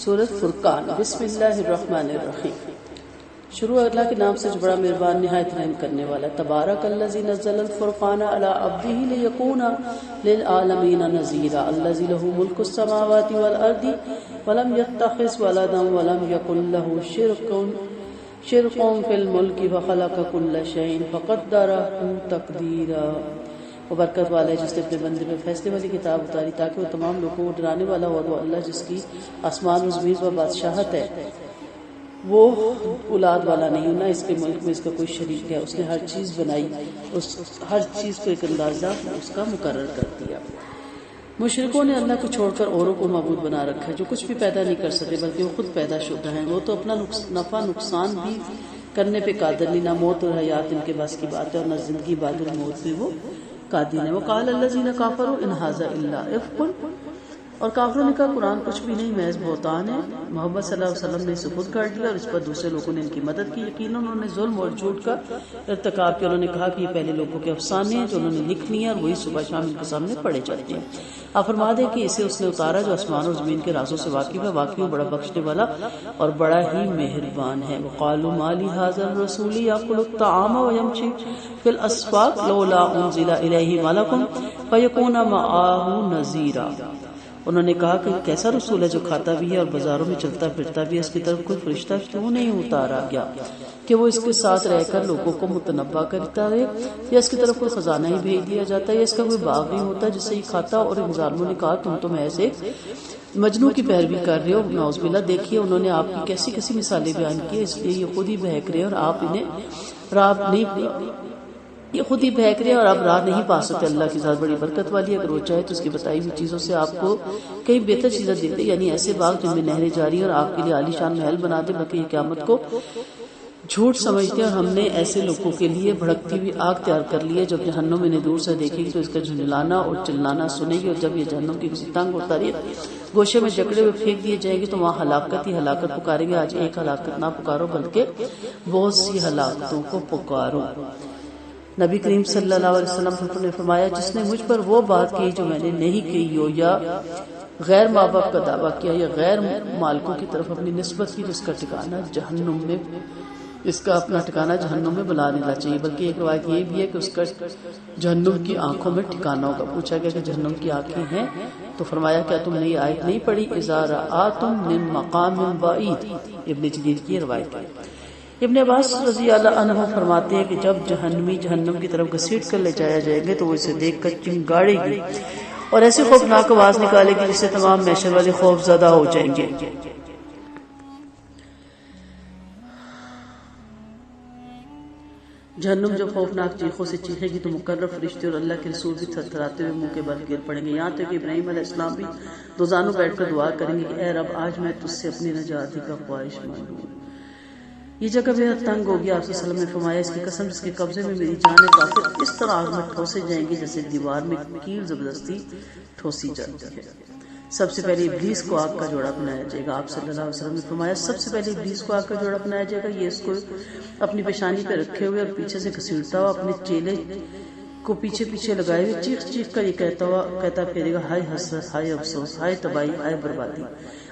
سورۃ فرقان۔ بسم اللہ الرحمن الرحیم۔ شروع اللہ کے نام سے جو بڑا مہربان نہایت رحم کرنے والا۔ تبارک الذی نزل الفرقان علی عبدہ لیکون للعالمین نذیرا الذی لہ ملک السماوات والارض ولم یتخذ ولدا ولم یکن لہ شرک فی الملک وخلق کل شیء فقدرہ تقدیرا۔ وہ برکت والا ہے جس نے اپنے بندے میں فیصلے والی کتاب اتاری تاکہ وہ تمام لوگوں کو ڈرانے والا ہو۔ وہ اللہ جس کی آسمان و زمین پر بادشاہت ہے، وہ اولاد والا نہیں، نہ اس کے ملک میں اس کا کوئی شریک ہے۔ اس نے ہر چیز بنائی، اس ہر چیز کو ایک اندازہ اس کا مقرر کر دیا۔ مشرکوں نے اللہ کو چھوڑ کر اوروں کو معبود بنا رکھا ہے جو کچھ بھی پیدا نہیں کر سکتے بلکہ وہ خود پیدا شدہ ہیں۔ وہ تو اپنا نفع نقصان بھی کرنے پہ قادر نہیں، نہ موت اور حیات ان کے بس کی بات ہے اور نہ زندگی بعد الموت پہ وہ قادر ہے۔ وقال الذین کفروا ان ھذا الا افک، اور کافروں نے کہا قرآن کچھ بھی نہیں محض بہتان ہے۔ محمد صلی اللہ علیہ وسلم نے اسے خود کر دیا اور اس پر دوسرے لوگوں نے ان کی مدد کی۔ یقیناً انہوں نے ظلم اور جھوٹ کا ارتکاب کیا۔ انہوں نے کہا کہ یہ پہلے لوگوں کے افسانے ہیں جو انہوں نے لکھ لیے اور وہی صبح شام ان کے سامنے پڑھے جاتے ہیں۔ آپ فرما دیں کہ اسے اس نے اتارا جو آسمان اور زمین کے رازوں سے واقف ہے، واقعی وہ بڑا بخشنے والا اور بڑا ہی مہربان ہے۔ وقالوا ما لهذا الرسول يأكل الطعام ويمشي في الأسواق لولا أنزل إليه ملك فيكون معه نذيرا۔ انہوں نے کہا کہ کیسا رسول ہے جو کھاتا بھی ہے اور بازاروں میں چلتا پھرتا بھی ہے، اس کی طرف کوئی فرشتہ کیوں نہیں اتارا گیا کہ وہ اس کے ساتھ رہ کر لوگوں کو متنبہ کرتا ہے، یا اس کی طرف کوئی خزانہ ہی بھیج دیا جاتا ہے، یا اس کا کوئی باغ ہی ہوتا جس سے یہ کھاتا۔ اور ان ظالموں نے کہا تم تو محض ایک مجنون کی پیروی کر رہے ہو۔ نعوذ باللہ، دیکھیے انہوں نے آپ کی کیسی کیسی مثالیں بیان کی، اس لیے یہ خود ہی بہک رہے ہیں اور آپ انہیں یہ خود ہی بہک رہے ہیں اور آپ راہ نہیں پا سکتے۔ اللہ کی ذات بڑی برکت والی ہے، اگر وہ چاہے تو اس کی بتائی ہوئی چیزوں سے آپ کو کئی بہتر چیزیں دیتے، یعنی ایسے باغ جن میں نہریں جاری ہیں اور آپ کے لیے عالی شان محل بنا دے، بلکہ یہ قیامت کو جھوٹ سمجھتے ہیں۔ اور ہم نے ایسے لوگوں کے لیے بھڑکتی ہوئی آگ تیار کر لی ہے، جب جہنم انہیں دور سے دیکھے گی تو اس کا جھنجھلانا اور چلانا سنے گی، اور جب یہ جہنم کی کسی تنگ اور تاریک گوشے میں جکڑے ہوئے پھینک دیے جائیں گے تو وہاں ہلاکت ہی ہلاکت پکاریں گے۔ آج ایک ہلاکت نہ پکارو بلکہ بہت سی ہلاکتوں کو پکارو۔ نبی کریم صلی اللہ علیہ وسلم نے فرمایا جس نے مجھ پر وہ بات کی جو میں نے نہیں کہی ہو، یا غیر ماں باپ کا دعویٰ کیا، یا غیر مالکوں کی طرف اپنی نسبت کی، جس کا ٹھکانہ جہنم میں، اس کا اپنا ٹھکانہ جہنم میں بنا لینا چاہیے۔ بلکہ ایک روایت یہ بھی ہے کہ اس کا جہنم کی آنکھوں میں ٹھکانہ ہوگا۔ پوچھا گیا کہ جہنم کی آنکھیں ہیں تو فرمایا کیا تم نے یہ آیت نہیں پڑھی، اذا رآتم من مقام بعید، ابن جریر کی روایت ہے۔ ابن عباس رضی اللہ عنہ فرماتے ہیں کہ جب جہنمی جہنم کی طرف گھسیٹ کر لے جایا جائیں گے تو وہ اسے دیکھ کر چنگاڑے گی اور ایسی خوفناک آواز نکالے گی جس سے تمام محشر والے خوف زدہ ہو جائیں گے۔ جہنم جب خوفناک چیخوں سے چیخے گی تو مقرب فرشتے اور اللہ کے رسول بھی تھرتھراتے ہوئے منہ کے بل گر پڑیں گے، یہاں تک کہ ابراہیم علیہ السلام بھی دوزانوں بیٹھ کر دعا کریں گے کہ اے رب آج میں تجھ سے اپنی نجاتی کا خواہش مانوں۔ یہ جگہ بے حد تنگ ہوگی۔ آپ صلی اللہ علیہ وسلم نے فرمایا اس کی قسم جس کے قبضے میں میری جان ہے، کافر اس طرح آگ میں ٹھوسے جائیں گے جیسے دیوار میں کیل زبردستی ٹھوسی جاتی ہے۔ سب سے پہلے ابلیس کو آگ کا جوڑا بنایا جائے گا۔ آپ صلی اللہ علیہ وسلم نے فرمایا سب سے پہلے ابلیس کو آگ کا جوڑا بنایا جائے گا، یہ اس کو اپنی پیشانی پہ رکھے ہوئے اور پیچھے سے گھسیٹتا ہوا اپنے چیلے کو پیچھے پیچھے لگائے ہوئے چیخ چیخ کر یہ کہتا پھیرے گا ہائے حسرت، ہائے افسوس، ہائے تباہی، ہائے بربادی۔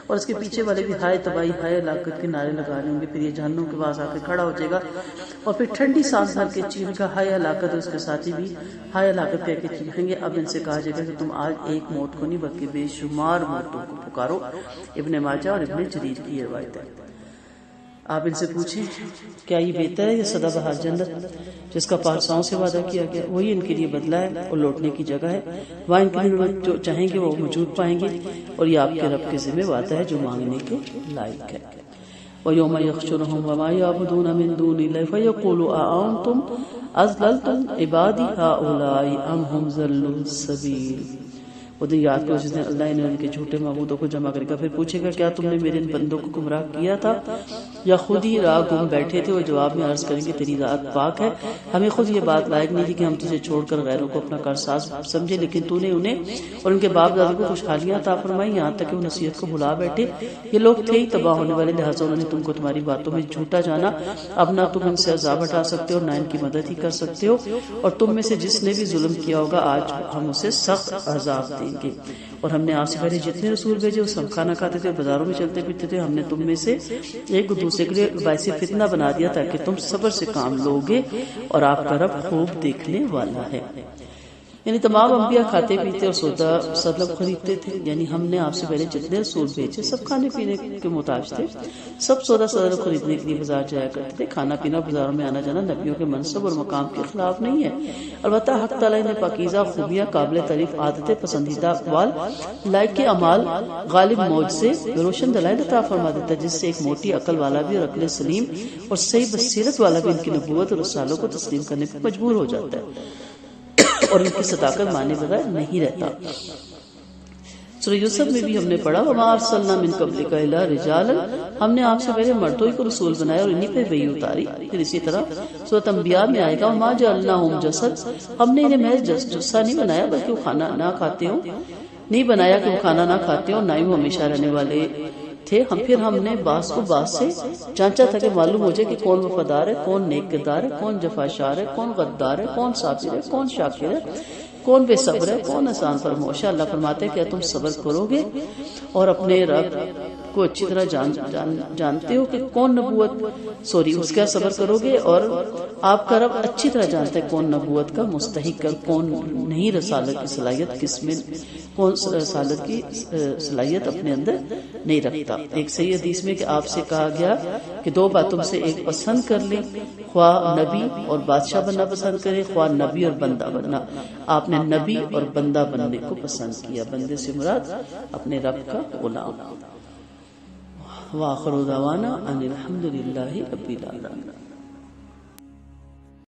اور اس کے پیچھے والے بھی ہائے تباہی، ہائے ہلاکت کے نعرے لگا رہے ہوں گے۔ پھر یہ جہنم کے پاس آ کے کھڑا ہو جائے گا اور پھر ٹھنڈی سانس بھر کے چیخے گا ہائے ہلاکت، اور اس کے ساتھی بھی ہائے ہلاکت کہہ کے چیخیں گے۔ اب ان سے کہا جائے گا کہ تم آج ایک موت کو نہیں بلکہ بے شمار موتوں کو پکارو۔ ابن ماجہ اور ابن جریر کی روایت ہے۔ آپ ان سے پوچھیں کیا یہ بہتر ہے یا سدا بہار جنت جس کا پارساؤں سے وعدہ کیا گیا؟ وہی ان کے لیے بدلہ ہے اور لوٹنے کی جگہ ہے، وہاں ان کے لیے جو چاہیں گے وہ موجود پائیں گے، اور یہ آپ کے رب کے ذمہ وعدہ ہے جو مانگنے کے لائق ہے۔ وَيَوْمَ يَحْشُرُهُمْ وَمَا يَعْبُدُونَ مِن دُونِ اللَّهِ فَيَقُولُ أَأَنْتُمْ أَضْلَلْتُمْ عِبَادِي هَؤُلَاءِ أَمْ هُمْ ضَلُّوا السَّبِيلَ۔ وہ دن یاد کرو جس دن اللہ نے ان کے جھوٹے معبودوں کو جمع کرے گا، پھر پوچھے گا کیا تم نے میرے ان بندوں کو گمراہ کیا تھا یا خود ہی راہ گم بیٹھے تھے؟ وہ جواب میں عرض کریں گے تیری ذات پاک ہے، ہمیں خود یہ بات لائق نہیں تھی کہ ہم تجھے چھوڑ کر غیروں کو اپنا کارساز سمجھے، لیکن تو نے انہیں اور ان کے باپ دادوں کو خوشحالیاں عطا فرمائی یہاں تک کہ وہ نصیحت کو بھلا بیٹھے۔ یہ لوگ تھے ہی تباہ ہونے والے، لہٰذا انہوں نے تم کو تمہاری باتوں میں جھوٹا جانا۔ اب نہ تم ان سے عذاب ہٹا سکتے ہو نہ ان کی مدد ہی کر سکتے ہو، اور تم میں سے جس نے بھی ظلم کیا ہوگا آج ہم اسے سخت عذاب دیں دیں گے۔ اور ہم نے آپ سے پہلے جتنے رسول بھیجے وہ سب کھانا کھاتے تھے، بازاروں میں چلتے پھرتے تھے، ہم نے تم میں سے ایک دوسرے کے لیے باعث فتنہ بنا دیا تاکہ تم صبر سے کام لوگے، اور آپ کا رب خوب دیکھنے والا ہے۔ یعنی تمام انبیاء کھاتے پیتے اور سودا سلب خریدتے تھے، یعنی ہم نے آپ سے پہلے جتنے رسول بھیجے سب کھانے پینے کے محتاج تھے، سب سودا سلب خریدنے کے لیے بازار جایا کرتے تھے۔ کھانا پینا بازاروں میں آنا جانا نبیوں کے منصب اور مقام کے خلاف نہیں ہے، البتہ حق تعالیٰ نے پاکیزہ خوبیاں، قابل تعریف عادتیں، پسندیدہ اقوال، لائق کے اعمال، غالب موج سے روشن دلائل عطا فرما دیتا ہے، جس سے ایک موٹی عقل والا بھی اور عقل سلیم اور صحیح بصیرت والا بھی ان کی نبوت اور رسالوں کو تسلیم کرنے پر مجبور ہو جاتا ہے اور ان کی صداقت مانے بغیر نہیں رہتا۔ سورہ یوسف میں بھی ہم نے پڑھا وَمَا أَرْسَلْنَا مِن قَبْلِكَ إِلَّا رِجَالًا، ہم نے آپ سے پہلے مردوں کو رسول بنایا اور انہی پہ وحی اتاری۔ پھر اسی طرح سورۃ انبیاء میں آئے گا وَمَا جَعَلْنَاهُمْ جَسَدًا، ہم نے انہیں محض جثہ نہیں بنایا بلکہ وہ کھانا نہ کھاتے ہوں، نہیں بنایا کہ وہ کھانا نہ کھاتے ہوں، نہ ہی وہ ہمیشہ رہنے والے تھے۔ پھر ہم نے بعض کو بعض سے جانچا تھا کہ معلوم ہو جائے کہ کون وفادار ہے، کون نیک کردار ہے، کون جفاشار ہے، کون غدار ہے، کون صابر ہے، کون شاکر ہے، کون بے صبر ہے، کون آسان فرموش ہے۔ اللہ فرماتے ہیں کہ تم صبر کرو گے اور اپنے رب کو اچھی طرح جانتے ہو کہ کون اس کا صبر کرو گے، اور آپ کا رب اچھی طرح جانتے ہیں کون نبوت کا مستحق ہے، کون نہیں رسالت کی صلاحیت، کس میں کون رسالت کی صلاحیت اپنے اندر نہیں رکھتا۔ ایک صحیح حدیث میں کہ آپ سے کہا گیا کہ دو باتوں سے ایک پسند کر لیں، خواہ نبی اور بادشاہ بننا پسند کرے، خواہ نبی اور بندہ بننا۔ آپ نے نبی اور بندہ بننے کو پسند کیا، بندے سے مراد اپنے رب کا غلام۔ وآخر دعوانا ان الحمد للہ رب العالمین۔